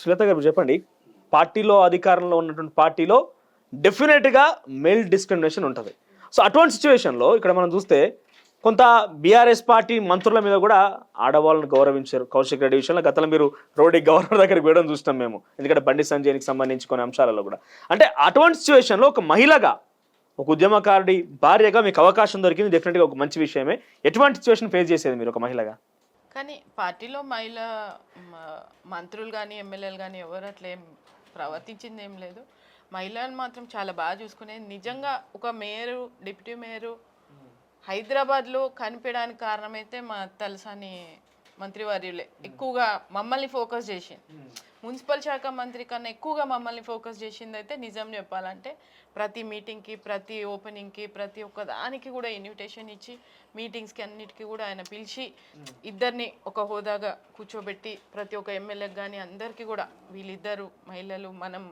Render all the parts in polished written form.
శ్వేత గారు చెప్పండి, పార్టీలో అధికారంలో ఉన్నటువంటి పార్టీలో డెఫినెట్గా మెయిల్ డిస్క్రిమినేషన్ ఉంటుంది. సో అటువంటి సిచ్యువేషన్లో ఇక్కడ మనం చూస్తే కొంత బీఆర్ఎస్ పార్టీ మంత్రుల మీద కూడా ఆడవాళ్ళని గౌరవించారు. కౌశిక్ రెడ్డి విషయంలో గతంలో మీరు రోడ్డు గవర్నర్ దగ్గరికి వేయడం చూస్తాం మేము, ఎందుకంటే బండి సంజయ్కి సంబంధించి కొన్ని అంశాలలో కూడా. అంటే అటువంటి సిచ్యువేషన్లో ఒక మహిళగా, ఒక ఉద్యమకారుడి భార్యగా మీకు అవకాశం దొరికింది, డెఫినెట్గా ఒక మంచి విషయమే. ఎటువంటి సిచ్యువేషన్ ఫేస్ చేసేది మీరు ఒక మహిళగా? కానీ పార్టీలో మహిళా మంత్రులు కానీ ఎమ్మెల్యేలు కానీ ఎవరు అట్లా ఏం ప్రవర్తించింది ఏం లేదు. మహిళలను మాత్రం చాలా బాగా చూసుకునేది. నిజంగా ఒక మేయరు, డిప్యూటీ మేయరు హైదరాబాద్లో కనిపించడానికి కారణమైతే మా తలసాని మంత్రివర్యులే ఎక్కువగా మమ్మల్ని ఫోకస్ చేసింది. మున్సిపల్ శాఖ మంత్రి కన్నా ఎక్కువగా మమ్మల్ని ఫోకస్ చేసింది అయితే నిజం చెప్పాలంటే ప్రతి మీటింగ్కి, ప్రతి ఓపెనింగ్కి, ప్రతి ఒక్క దానికి కూడా ఇన్విటేషన్ ఇచ్చి మీటింగ్స్కి అన్నిటికీ కూడా ఆయన పిలిచి ఇద్దరిని ఒక హోదాగా కూర్చోబెట్టి ప్రతి ఒక్క ఎమ్మెల్యేకి కానీ అందరికీ కూడా వీళ్ళిద్దరు మహిళలు మనం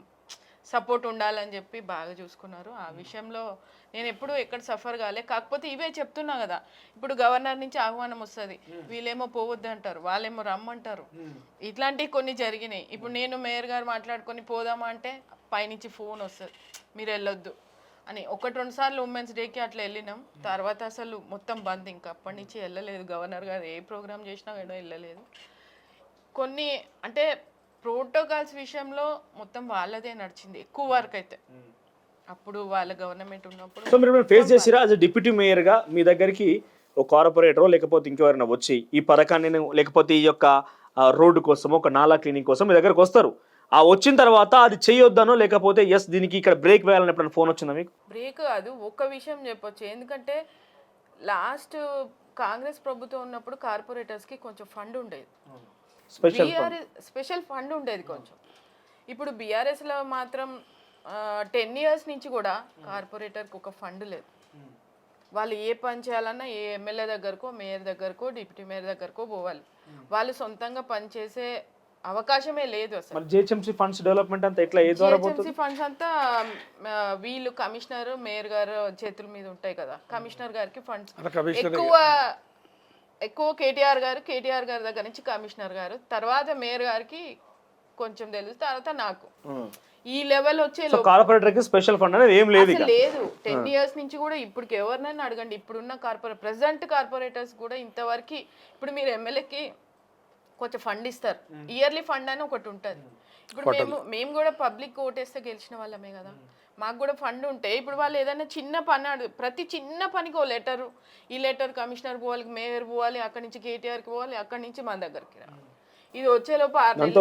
సపోర్ట్ ఉండాలని చెప్పి బాగా చూసుకున్నారు. ఆ విషయంలో నేను ఎప్పుడూ ఎక్కడ సఫర్ కాలే. కాకపోతే ఇవే చెప్తున్నా కదా, ఇప్పుడు గవర్నర్ నుంచి ఆహ్వానం వస్తుంది, వీళ్ళేమో పోవద్దు అంటారు, వాళ్ళేమో రమ్మంటారు. ఇట్లాంటివి కొన్ని జరిగినాయి. ఇప్పుడు నేను మేయర్ గారు మాట్లాడుకొని పోదామా అంటే పైనుంచి ఫోన్ వస్తుంది, మీరు వెళ్ళొద్దు అని. 1-2 సార్లు ఉమెన్స్ డేకి అట్లా వెళ్ళినాం. తర్వాత అసలు మొత్తం బంద్. ఇంకా అప్పటి నుంచి వెళ్ళలేదు. గవర్నర్ గారు ఏ ప్రోగ్రామ్ చేసినా కూడా వెళ్ళలేదు. కొన్ని అంటే ప్రోటోకాల్స్ విషయంలో మొత్తం వాళ్ళదే నడిచింది ఎక్కువ వరకు అయితే. అప్పుడు వాళ్ళ గవర్నమెంట్ ఉన్నప్పుడు. సో మీరు ఫేస్ చేసిరా యాజ్ డిప్యూటీ మేయర్గా? మీ దగ్గరికి ఒక కార్పొరేటరో లేకపోతే ఇంకెవరైనా వచ్చి ఈ పథకాన్ని లేకపోతే ఈ యొక్క రోడ్డు కోసం, ఒక నాలా క్లీనింగ్ కోసం మీ దగ్గరకు వస్తారు. ఆ వచ్చిన తర్వాత అది చేయొద్దనో లేకపోతే ఎస్ దీనికి ఇక్కడ బ్రేక్ వేయాలని ఎప్పుడైనా ఫోన్ వచ్చిందా మీకు? బ్రేక్ కాదు, ఒక్క విషయం చెప్పొచ్చు. ఎందుకంటే లాస్ట్ కాంగ్రెస్ ప్రభుత్వం ఉన్నప్పుడు కార్పొరేటర్స్కి కొంచెం ఫండ్ ఉండేది, స్పెషల్ ఫండ్ ఉండేది కొంచెం. ఇప్పుడు బీఆర్ఎస్లో మాత్రం 10 years నుంచి కూడా కార్పొరేటర్కి ఒక ఫండ్ లేదు. వాళ్ళు ఏ పని చేయాలన్నా ఏ ఎమ్మెల్యే దగ్గరకో, మేయర్ దగ్గరకో, డిప్యూటీ మేయర్ దగ్గరకో పోవాలి. వాళ్ళు సొంతంగా పనిచేసే అవకాశమే లేదు అసలు. జిహెచ్ఎంసీ ఫండ్స్ డెవలప్మెంట్ అంతా ఎట్లా, ఏ ద్వారా పోతుంది? జిహెచ్ఎంసీ ఫండ్స్ అంతా వీళ్ళు కమిషనర్, మేయర్ గారు చేతుల మీద ఉంటాయి కదా. కమిషనర్ గారికి ఫండ్స్ ఎక్కువ కేటీఆర్ గారి దగ్గర నుంచి కమిషనర్ గారు, తర్వాత మేయర్ గారికి కొంచెం తెలుసు, తర్వాత నాకు. ఈ లెవెల్ వచ్చే కార్పొరేటర్కి స్పెషల్ ఫండ్ అనేది ఏం లేదు. 10 years నుంచి కూడా ఇప్పటికి ఎవరినైనా అడగండి, ఇప్పుడున్న ప్రెసెంట్ కార్పొరేటర్స్ కూడా ఇంతవరకు. ఇప్పుడు మీరు ఎమ్మెల్యేకి కొంచెం ఫండ్ ఇస్తారు, ఇయర్లీ ఫండ్ అని ఒకటి ఉంటుంది. ఇప్పుడు మేము కూడా పబ్లిక్ ఓటేస్తే గెలిచిన వాళ్ళమే కదా, మాకు కూడా ఫండ్ ఉంటే ఇప్పుడు వాళ్ళు ఏదైనా చిన్న పని ప్రతి చిన్న పనికి ఓ లెటరు, ఈ లెటర్ కమిషనర్ పోవాలి, మేయర్ పోవాలి, అక్కడి నుంచి కేటీఆర్కి పోవాలి, అక్కడి నుంచి మన దగ్గరికి రావాలి. ఇది వచ్చేలోపు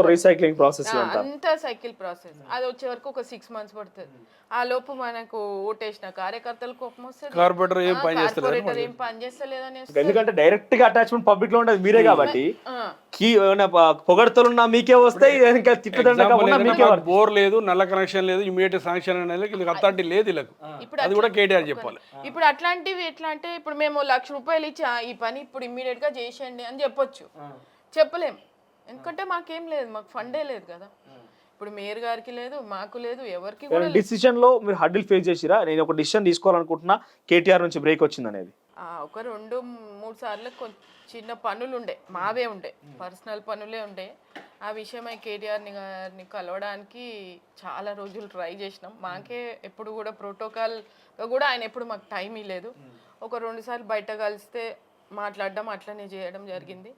రీసైక్లింగ్ ప్రాసెస్, అంతా సైకిల్ ప్రాసెస్. అది వచ్చే వరకు ఒక 6 months పడుతుంది. ఆ లోపు మనకు ఓటేసిన కార్యకర్తలు కోపం వస్తుంది, కార్పొరేటర్ ఏం పని చేస్తలేదని. ఎందుకంటే డైరెక్ట్ గా అటాచ్మెంట్ పబ్లిక్ లో ఉండదు మీరే కాబట్టి, పొగడతలున్నా మీకే వస్తాయి, బోర్ లేదు, నల్ల కనెక్షన్ లేదు, ఇమీడియట్ శాంక్షన్ అనేది అథారిటీ లేదు వీళ్ళకు. అది కూడా కేటీఆర్ చెప్పాలి. ఇప్పుడు అట్లాంటివి ఎట్లా అంటే, ఇప్పుడు మేము 1,00,000 రూపాయలు ఇచ్చి ఈ పని ఇప్పుడు ఇమీడియట్ గా చేసేయండి అని చెప్పొచ్చు, చెప్పలేం. ఎందుకంటే మాకేం లేదు, మాకు ఫండే లేదు కదా. ఇప్పుడు మేయర్ గారికి లేదు, మాకు లేదు, ఎవరికి కూడా. డిసిషన్ లో మీరు హడ్డిల్ ఫేస్ చేసిరా? నేను ఒక డిసిషన్ తీసుకోవాలనుకుంటున్నా, కేటీఆర్ నుంచి బ్రేక్ వచ్చింది అనేది. ఒక 2-3 సార్లు చిన్న పనులు ఉండే, మావే ఉండే, పర్సనల్ పనులే ఉండే. ఆ విషయమై కేటీఆర్ని కలవడానికి చాలా రోజులు ట్రై చేసినాం. మాకే ఎప్పుడు కూడా ప్రోటోకాల్గా కూడా ఆయన ఎప్పుడు మాకు టైం ఇవ్వలేదు. ఒక 2 సార్లు బయట కలిస్తే మాట్లాడడం అట్లనే చేయడం జరిగింది.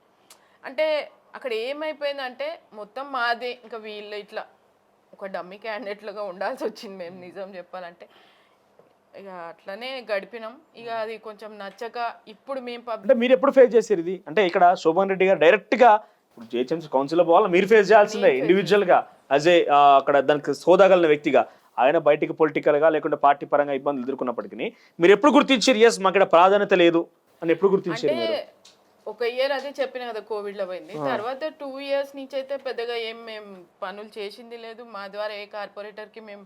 అంటే అక్కడ ఏమైపోయిందంటే మొత్తం మాదే, ఇంకా వీళ్ళు ఇట్లా ఒక డమ్మీ క్యాండిడేట్లుగా ఉండాల్సి వచ్చింది మేము, నిజం చెప్పాలంటే. ఇక అట్లనే గడిపినాం. ఇక అది కొంచెం నచ్చక ఇప్పుడు మేము అంటే మీరు ఎప్పుడు ఫేస్ చేసారు ఇది? అంటే ఇక్కడ శోభన్ రెడ్డి గారు డైరెక్ట్ గా ఇప్పుడు జిహెచ్ఎంసీ కౌన్సిల్ పోవాలా, మీరు ఫేస్ చేయాల్సిందే ఇండివిజువల్ గా యాజ్ ఏ అక్కడ దానికి సోదాగలిగిన వ్యక్తిగా. ఆయన బయటికి పొలిటికల్ గా లేకుంటే పార్టీ పరంగా ఇబ్బందులు ఎదుర్కొన్నప్పటికీ మీరు ఎప్పుడు గుర్తించారు ఎస్ మాకు ఇక్కడ ప్రాధాన్యత లేదు అని ఎప్పుడు గుర్తించారు? ఒక ఇయర్ అదే చెప్పిన కదా, కోవిడ్లో పోయింది. తర్వాత 2 years నుంచి అయితే పెద్దగా ఏం మేము పనులు చేసింది లేదు. మా ద్వారా ఏ కార్పొరేటర్కి మేము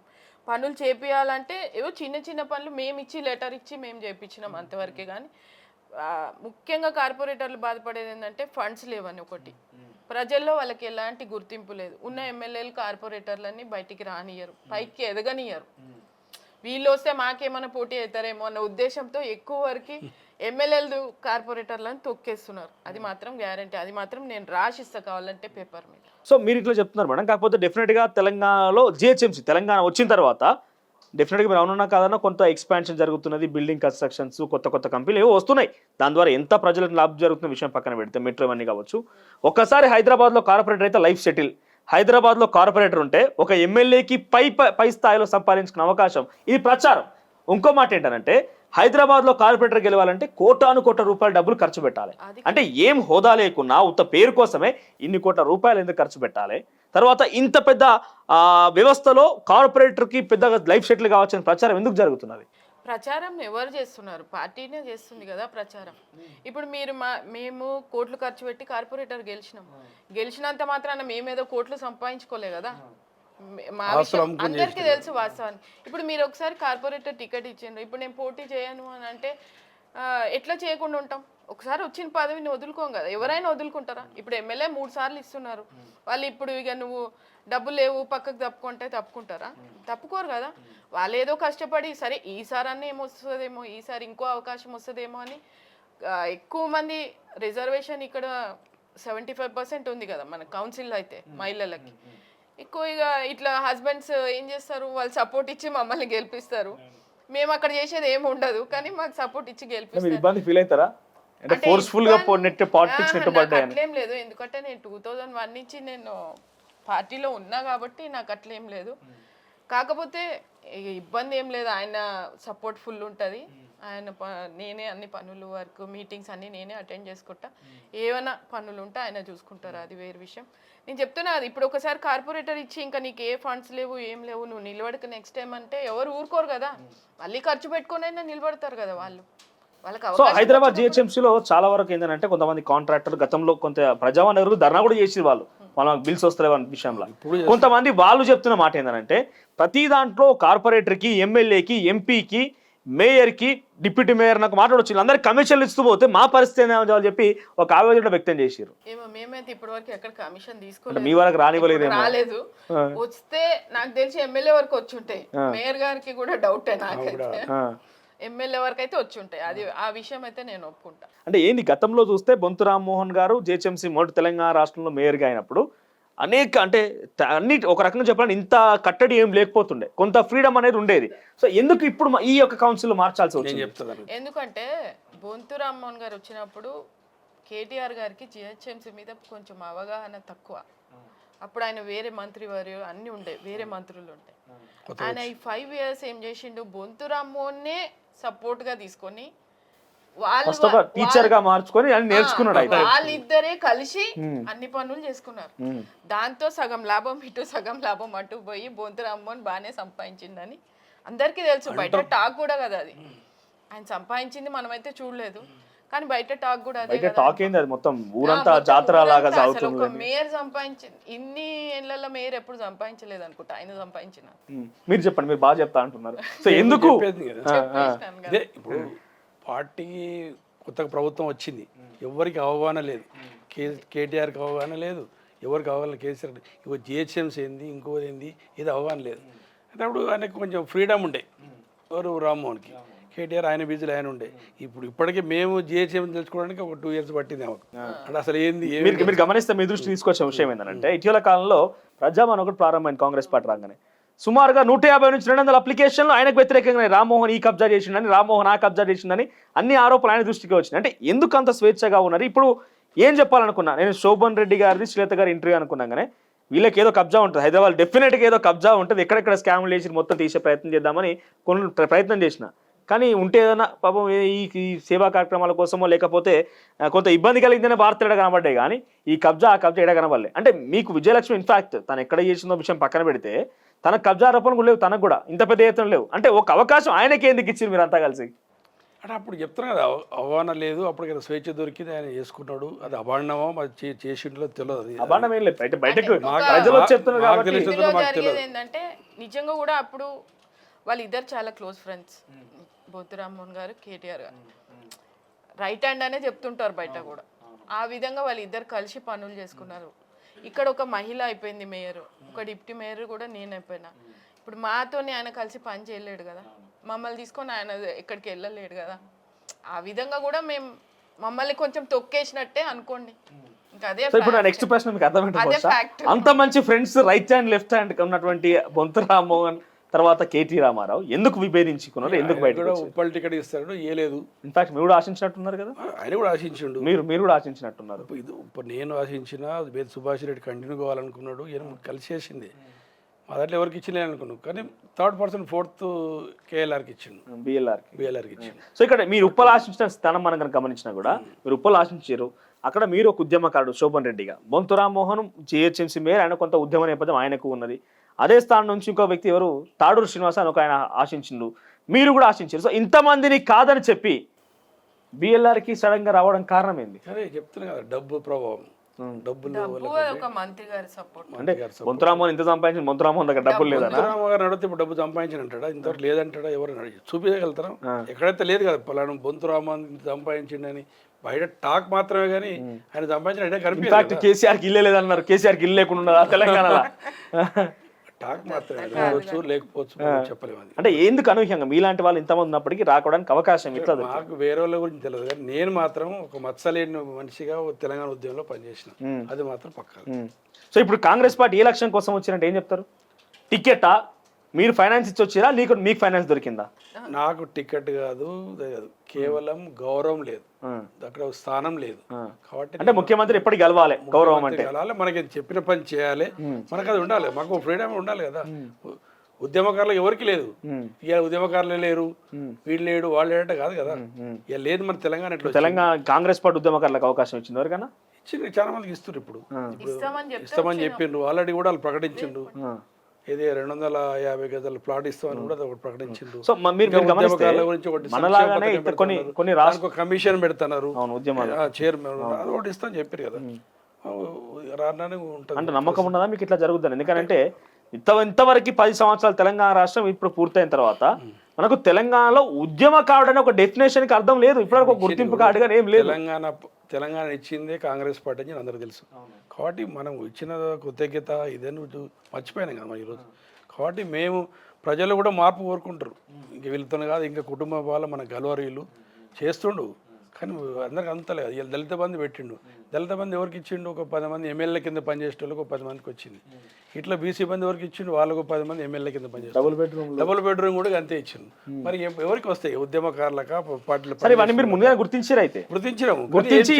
పనులు చేపియాలంటే ఏవో చిన్న చిన్న పనులు మేము ఇచ్చి లెటర్ ఇచ్చి మేము చేయించినాం అంతవరకే. కానీ ముఖ్యంగా కార్పొరేటర్లు బాధపడేది ఏంటంటే ఫండ్స్ లేవని ఒకటి, ప్రజల్లో వాళ్ళకి ఎలాంటి గుర్తింపు లేదు. ఉన్న ఎమ్మెల్యేలు కార్పొరేటర్లని బయటికి రానియరు, పైకి ఎదగనియరు. వీళ్ళు వస్తే మాకేమైనా పోటీ అవుతారేమో అన్న ఉద్దేశంతో ఎక్కువ వరకు ఎమ్మెల్యేలు కార్పొరేటర్లను తొక్కేస్తున్నారు, అది మాత్రం గ్యారంటీ. అది మాత్రం నేను రాసిస్తా కావాలంటే పేపర్ మీద. సో మీరు ఇట్లా చెప్తున్నారు మేడం, కాకపోతే డెఫినెట్గా తెలంగాణలో జిహెచ్ఎంసీ తెలంగాణ వచ్చిన తర్వాత డెఫినెట్గా మీరు అవునున్నా కాదన్నా కొంత ఎక్స్పాన్షన్ జరుగుతున్నది, బిల్డింగ్ కన్స్ట్రక్షన్స్, కొత్త కొత్త కంపెనీలు ఏవో వస్తున్నాయి. దాని ద్వారా ఎంత ప్రజలకు లాభం జరుగుతున్న విషయం పక్కన పెడితే మెట్రో ఇవన్నీ కావచ్చు. ఒక్కసారి హైదరాబాద్లో కార్పొరేటర్ అయితే లైఫ్ సెటిల్. హైదరాబాద్లో కార్పొరేటర్ ఉంటే ఒక ఎమ్మెల్యేకి పై స్థాయిలో సంపాదించుకునే అవకాశం, ఇది ప్రచారం. ఇంకో మాట ఏంటంటే హైదరాబాద్లో కార్పొరేటర్ గెలవాలంటే కోటాను కోట్ల రూపాయల డబ్బులు ఖర్చు పెట్టాలి. అంటే ఏం హోదా లేకున్నా ఉత్త పేరు కోసమే ఇన్ని కోట్ల రూపాయలు ఎందుకు ఖర్చు పెట్టాలి? తర్వాత ఇంత పెద్ద వ్యవస్థలో కార్పొరేటర్కి పెద్దగా లైఫ్ సెటిల్ కావాల్సిన ప్రచారం ఎందుకు జరుగుతున్నది? ప్రచారం ఎవరు చేస్తున్నారు? పార్టీనే చేస్తుంది కదా ప్రచారం. ఇప్పుడు మేము కోట్లు ఖర్చు పెట్టి కార్పొరేటర్ గెలిచినంత మాత్రాన మేమేదో కోట్లు సంపాదించుకోలే కదా. మా విషయం అందరికీ తెలుసు వాస్తవాన్ని. ఇప్పుడు మీరు ఒకసారి కార్పొరేటర్ టికెట్ ఇచ్చిండ్రు, ఇప్పుడు నేను పోటీ చేయను అని అంటే ఎట్లా చేయకుండా ఉంటాం? ఒకసారి వచ్చిన పదవిని వదులుకోం కదా, ఎవరైనా వదులుకుంటారా? ఇప్పుడు ఎమ్మెల్యే 3 సార్లు ఇస్తున్నారు, వాళ్ళు ఇప్పుడు ఇక నువ్వు డబ్బులు లేవు పక్కకు తప్పుకుంటే తప్పుకుంటారా? తప్పుకోరు కదా. వాళ్ళు ఏదో కష్టపడి సరే ఈసారి అన్న ఏమొస్తుందేమో, ఈసారి ఇంకో అవకాశం వస్తుందేమో అని ఎక్కువ మంది రిజర్వేషన్ ఇక్కడ 75% ఉంది కదా మన కౌన్సిల్లో అయితే మహిళలకి. ఎక్కువ ఇక ఇట్లా హస్బెండ్స్ ఏం చేస్తారు, వాళ్ళు సపోర్ట్ ఇచ్చి మమ్మల్ని గెలిపిస్తారు. మేము అక్కడ చేసేది ఏమి ఉండదు కానీ మాకు సపోర్ట్ ఇచ్చి గెలిపిస్తారు. ఇబ్బంది ఫీల్ అవుతారా? అంటే ఫోర్స్ఫుల్ గా పాలిటిక్స్ అట్లేం లేదు, ఎందుకంటే నేను 2001 నుంచి నేను పార్టీలో ఉన్నా కాబట్టి నాకు అట్లేం లేదు. కాకపోతే ఇబ్బంది ఏం లేదు, ఆయన సపోర్ట్ ఫుల్ ఉంటుంది. నేనే అన్ని పనులు వర్క్ మీటింగ్స్ అన్ని నేనే అటెండ్ చేసుకుంటా. ఏమైనా పనులు ఉంటే ఆయన చూసుకుంటారు, అది వేరే విషయం. నేను చెప్తున్నా అది ఇప్పుడు ఒకసారి కార్పొరేటర్ ఇచ్చి ఇంకా నీకు ఏ ఫండ్స్ లేవు ఏం లేవు నువ్వు నిలబడక నెక్స్ట్ టైం అంటే ఎవరు ఊరుకోరు కదా, మళ్ళీ ఖర్చు పెట్టుకొని అయినా నిలబడతారు కదా వాళ్ళు. సో హైదరాబాద్ జిహెచ్ఎంసీలో చాలా వరకు ఏంటంటే కొంతమంది కాంట్రాక్టర్ గతంలో కొంత ప్రజావాణి ధర్నా కూడా చేసి వాళ్ళు బిల్స్ వస్తలేవు అనే విషయంలో. కొంతమంది వాళ్ళు చెప్తున్న మాట ఏంటంటే ప్రతి దాంట్లో కార్పొరేటర్కి, ఎమ్మెల్యేకి, ఎంపీకి, మేయర్కి, డిప్యూటీ మేయర్ నాకు మాట్లాడొచ్చు అందరికి కమిషన్లు ఇస్తూ పోతే మా పరిస్థితి ఏమని చెప్పి ఒక ఆవేదన వ్యక్తం చేశారు. మేమైతే ఇప్పటి వరకు ఎక్కడ కమిషన్ తీసుకోలేదు, మీ వరకు రాలేదు. వస్తే నాకు తెలిసి ఎమ్మెల్యే వరకు వచ్చి ఉంటాయి, మేయర్ గారికి కూడా డౌటే నాకైతే. ఎమ్మెల్యే వరకు అయితే వచ్చి ఉంటాయి, అది ఆ విషయం అయితే నేను ఒప్పుకుంటా. అంటే ఏంది గతంలో చూస్తే బొంతు రామ్మోహన్ గారు జిహెచ్ఎంసీ మొదటి తెలంగాణ రాష్ట్రంలో మేయర్గా అయినప్పుడు అనేక అంటే అన్ని ఒక రకంగా చెప్పాలంటే ఇంత కట్టడి ఏం లేకపోతుండే, కొంత ఫ్రీడమ్ అనేది ఉండేది. సో ఎందుకు ఇప్పుడు ఈ యొక్క కౌన్సిల్ మార్చాల్సి వచ్చింది? ఎందుకంటే బొంతు రామ్మోహన్ గారు వచ్చినప్పుడు కేటీఆర్ గారికి జిహెచ్ఎంసీ మీద కొంచెం అవగాహన తక్కువ. అప్పుడు ఆయన వేరే మంత్రి వారు అన్ని ఉండే, వేరే మంత్రులు ఉండే. ఆయన ఈ 5 years ఏం చేసిండు, బొంతు రామ్మోహన్నే సపోర్ట్ గా తీసుకొని టీచర్ గా మార్చుకొని నేర్చుకున్నాడు. వాళ్ళిద్దరే కలిసి అన్ని పనులు చేసుకున్నారు. దాంతో సగం లాభం ఇటు సగం లాభం అటు పోయి బొంతు రామ్మోహన్ బాగానే సంపాదించిందని అందరికీ తెలుసు. బయట టాక్ కూడా కదా అది, ఆయన సంపాదించింది మనమైతే చూడలేదు కానీ బయట టాక్ కూడా అదే. టాక్ ఏంది, అది మొత్తం ఊరంతా జాతర లాగా సాగుతుంది. మేయర్ సంపాదించింది, ఇన్ని ఏళ్లలో మేయర్ ఎప్పుడు సంపాదించలేదు అనుకుంటా, ఆయన సంపాదించిన. మీరు చెప్పండి, మీరు బాగా చెప్తా అంటున్నారు. సో ఎందుకు ఇప్పుడు పార్టీ కొత్తగా ప్రభుత్వం వచ్చింది, ఎవరికి అవగాహన లేదు, కేటీఆర్కి అవగాహన లేదు, ఎవరికి అవగాహన కేసీఆర్. ఇగో జిహెచ్ఎంసీ ఏంది, ఇంకోది ఏంది, ఇది అవగాహన లేదు. అంటే అప్పుడు ఆయనకు కొంచెం ఫ్రీడమ్ ఉండే, ఎవరు రామ్మోహన్కి. కేటీఆర్ ఆయన బిజీలో ఆయన ఉండే. ఇప్పటికీ మేము జిహెచ్ఎంసీ తెలుసుకోవడానికి ఒక 2 years పట్టింది ఆమెకు. అంటే అసలు ఏంది మీరు గమనిస్తే మీ దృష్టి తీసుకొచ్చే విషయం ఏంటంటే ఇటీవల కాలంలో ప్రజావాణి ఒకటి ప్రారంభమైంది కాంగ్రెస్ పార్టీ రాగానే. సుమారుగా 150 నుంచి 200 అప్లికేషన్లు ఆయనకు వ్యతిరేకంగా రామ్మోహన్ ఈ కబ్జా చేసిండని, రామ్మోహన్ ఆ కబ్జా చేసిండని అన్ని ఆరోపణలు ఆయన దృష్టికి వచ్చినాయి. అంటే ఎందుకు అంత స్వేచ్ఛగా ఉన్నారు? ఇప్పుడు ఏం చెప్పాలనుకున్నా నేను, శోభన్ రెడ్డి గారిది శ్వేత గారి ఇంటర్వ్యూ అనుకున్నాగానే వీళ్ళకి ఏదో కబ్జా ఉంటుంది, హైదరాబాద్ డెఫినెట్గా ఏదో కబ్జా ఉంటుంది, ఎక్కడెక్కడ స్కామ్లు చేసి మొత్తం తీసే ప్రయత్నం చేద్దామని ప్రయత్నం చేసిన. కానీ ఉంటే ఏదైనా పాపం ఈ సేవా కార్యక్రమాల కోసమో లేకపోతే కొంత ఇబ్బంది కలిగిందనే వార్తలు ఎడ కనబడ్డాయి కానీ ఈ కబ్జా ఆ కబ్జా ఎడ కనబడలే. అంటే మీకు విజయలక్ష్మి ఇన్ఫాక్ట్ తను ఎక్కడ చేసిందో విషయం పక్కన పెడితే తన కబ్జా ఆరోపణలు లేవు, తనకు కూడా ఇంత పెద్ద ఎత్తున లేవు. అంటే ఒక అవకాశం ఆయనకి ఎందుకు ఇచ్చారు మీరు అంతా కలిసి? అంటే అప్పుడు చెప్తున్నా కదా, అవగాహన లేదు, అప్పటికి స్వేచ్ఛ దొరికింది, ఆయన చేసుకున్నాడు. అది అభాండమో మరి చేసిండో తెలియదు. అభాండం ఏం లేదు, బయటకు ప్రజలు చెప్తున్నారు కాబట్టి. ఏంటంటే నిజంగా కూడా అప్పుడు వాళ్ళిద్దరు చాలా క్లోజ్ ఫ్రెండ్స్, బొంతు రామ్మోహన్ గారు, కేటీఆర్ గారు రైట్ హ్యాండ్ అనే చెప్తుంటారు బయట కూడా. ఆ విధంగా వాళ్ళిద్దరు కలిసి పనులు చేసుకున్నారు. ఇక్కడ ఒక మహిళ అయిపోయింది మేయర్, ఒక డిప్యూటీ మేయర్ కూడా నేను అయిపోయినా. ఇప్పుడు మాతోని ఆయన కలిసి పని చేయలేడు కదా, మమ్మల్ని తీసుకొని ఆయన ఎక్కడికి వెళ్ళలేడు కదా. ఆ విధంగా కూడా మేము మమ్మల్ని కొంచెం తొక్కేసినట్టే అనుకోండి. ఇంకా అదే సో ఇప్పుడు నా నెక్స్ట్ ప్రశ్న మీకు అర్థమైంది అదే బహుశా. fact. అంత మంచి friends right hand left hand ఉన్నటువంటి బొంతు రామ్మోహన్ తర్వాత కేటీ రామారావు ఎందుకు విభేదించుకున్నారు, ఎందుకు ఆయన బయటకు కూడా వచ్చారు? ఉప్పల్ టికెట్ ఇస్తాడు ఏ లేదు. ఇన్ఫాక్ట్ మీరు కూడా ఆశించినట్టున్నారు కదా, ఆయన కూడా ఆశించిండు. మీరు కూడా ఆశించినట్టున్నారు. ఇప్పుడు నేను ఆశించిన బేద సుభాష్ రెడ్డి కంటిన్యూ కావాలనుకున్నాడు, ఈయన కలిసేసింది. మా దాంట్లో ఎవరికి ఇచ్చింది అనుకున్నాను, కానీ థర్డ్ పర్సన్ ఫోర్త్ కేఎల్ఆర్కి ఇచ్చిండు, బిఎల్ఆర్కి ఇచ్చిండు. సో ఇక్కడ మీరు ఉప్పలు ఆశించిన స్థానం మనం కనుక గమనించినా కూడా మీరు ఉప్పలు ఆశించారు. అక్కడ మీరు ఒక ఉద్యమకారుడు శోభన్ రెడ్డిగా, బొంతు రామ్మోహన్ జిహెచ్ఎంసీ మేయర్, ఆయన కొంత ఉద్యమ నేపథ్యం ఆయనకు ఉన్నది. అదే స్థానం నుంచి ఇంకో వ్యక్తి ఎవరు తాడూరు శ్రీనివాస అని ఒక ఆయన ఆశించిండు, మీరు కూడా ఆశించారు. సో ఇంతమందిని కాదని చెప్పి బిఎల్ఆర్కి సడన్ గా రావడం కారణం ఏంది? అదే చెప్తున్నా కదా, డబ్బు ప్రభావం. డబ్బులు ఒక మంత్రి గారి సపోర్ట్. అంటే బొంతు రామ్మోహన్ ఇంత సంపాదించిన, బొంతు రామ్మోహన్ దగ్గర డబ్బులు లేదనా? గారు నడితే ఇప్పుడు డబ్బు సంపాదించిన అంటాడా, ఇంతవరకు లేదంటాడా? ఎవరు చూపించగలుగుతారా? ఎక్కడైతే లేదు కదా పలానా బొంతు రామన్ సంపాదించిండని బయట టాక్ మాత్రమే కానీ ఆయన సంపాదించిన అంటే కనిపించదు. కేసీఆర్కి ఇల్లే లేదన్నారు, కేసీఆర్కి ఇల్లు లేకుండా ఉన్నదా తెలంగాణలో? టాక్ మాత్రమే, లేకపోవచ్చు చెప్పలేము. అది అంటే ఎందుకు అనూహ్యంగా మీలాంటి వాళ్ళు ఇంతమంది ఉన్నప్పటికీ రావడానికి అవకాశం ఇట్లా? మాకు వేరే వాళ్ళ గురించి తెలియదు కానీ నేను మాత్రం ఒక మత్సలేని మనిషిగా తెలంగాణ ఉద్యమంలో పనిచేసిన, అది మాత్రం పక్కా. సో ఇప్పుడు కాంగ్రెస్ పార్టీ ఏ లక్ష్యం కోసం వచ్చినట్టు ఏం చెప్తారు? టికెటా, మీరు ఫైనాన్స్ ఇచ్చి వచ్చిరా, మీకు ఫైనాన్స్ దొరికిందా? నాకు టికెట్ కాదు, కేవలం గౌరవం లేదు, అక్కడ స్థానం లేదు కాబట్టి. అంటే ముఖ్యమంత్రి ఎప్పటికి గెలవాలి, గౌరవం అంటే గెలవాలి, మనకి చెప్పిన పని చేయాలి, మనకు అది ఉండాలి, మాకు ఫ్రీడమ్ ఉండాలి కదా. ఉద్యమకారులు ఎవరికి లేదు, ఇక ఉద్యమకారులే లేరు, వీళ్ళు లేడు వాళ్ళు లేడంటే కాదు కదా, ఇక లేదు మన తెలంగాణ. ఎట్లా తెలంగాణ కాంగ్రెస్ పార్టీ ఉద్యమకారులకు అవకాశం ఇచ్చింది ఎవరికైనా? ఇచ్చింది, చాలా మందికి ఇస్తున్నారు. ఇప్పుడు ఇస్తామని చెప్పిండ్రు, ఆల్రెడీ కూడా వాళ్ళు ప్రకటించిండు. ఇది 250 గజాల ప్లాట్ ఇస్తామని కూడా ఒకటి ప్రకటించిండు. సో మీరు గమనిస్తే మనలాగానే కొన్ని రాష్ట్ర కమిషన్ పెడుతున్నారు, చైర్మన్ అది ఒకటి ఇస్తామని చెప్పారు కదా, రాగానే ఉంటుంది. అంటే నమ్మకం ఉన్నదా మీకు ఇట్లా జరుగుతుంది? ఎందుకంటే ఇంతవరకు 10 సంవత్సరాలు తెలంగాణ రాష్ట్రం ఇప్పుడు పూర్తయిన తర్వాత మనకు తెలంగాణలో ఉద్యమకారుడు అనే ఒక డెఫినేషన్ కి అర్థం లేదు, ఇప్పటివరకు ఒక గుర్తింపు కార్డుగా ఏం లేదు. తెలంగాణ ఇచ్చిందే కాంగ్రెస్ పార్టీ అని అందరికీ తెలుసు కాబట్టి మనం ఇచ్చిన కృతజ్ఞత ఇదని మర్చిపోయినాం కదా మనం ఈరోజు. కాబట్టి మేము ప్రజలు కూడా మార్పు కోరుకుంటారు, ఇంక వీళ్ళతో కాదు ఇంకా కుటుంబ వాళ్ళ మన గలవారు వీళ్ళు చేస్తుండు, కానీ అందరికి అంతలేదు. వీళ్ళు దళిత బంధు పెట్టిండు, దళిత బంధు ఎవరికి ఇచ్చిండు? ఒక 10 మంది ఎమ్మెల్యే కింద పనిచేసే వాళ్ళకి 10 మందికి వచ్చింది. ఇట్లా బీసీ బంధు ఎవరికి ఇచ్చిండు? వాళ్ళకు 10 మంది ఎమ్మెల్యే కింద పనిచేస్తారు. డబుల్ బెడ్రూమ్ కూడా అంతే ఇచ్చిండు. మరి ఎవరికి వస్తాయి? ఉద్యమకారులక పార్టీలు? సరే, ఇవన్నీ మీరు ముందుగా గుర్తించారు, అయితే గుర్తించినాము. గుర్తించి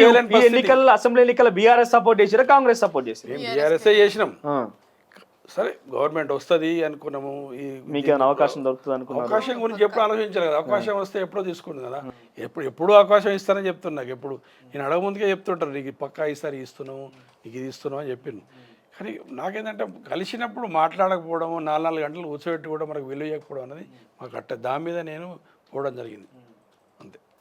ఎన్నికల అసెంబ్లీ ఎన్నికల బీఆర్ఎస్ సపోర్ట్ చేసిరా, కాంగ్రెస్ సపోర్ట్ చేసి? బీఆర్ఎస్ఏ చేసినాం. సరే గవర్నమెంట్ వస్తుంది అనుకున్నాము, మీకు అవకాశం దొరుకుతుంది అనుకున్నాం. అవకాశం గురించి ఎప్పుడు ఆలోచించారు కదా, అవకాశం వస్తే ఎప్పుడో తీసుకుంది కదా, ఎప్పుడు అవకాశం ఇస్తానని చెప్తున్నా. నాకు ఎప్పుడు నేను అడగ ముందుకే చెప్తుంటారు, నీకు పక్కా ఈసారి ఇస్తున్నాము, నీకు ఇది ఇస్తున్నావు అని చెప్పిండు. కానీ నాకేంటంటే కలిసినప్పుడు మాట్లాడకపోవడం, 4 గంటలు కూర్చోబెట్టి కూడా మనకు విలువ ఇవ్వకపోవడం అనేది మాకు దాని మీద నేను పోవడం జరిగింది.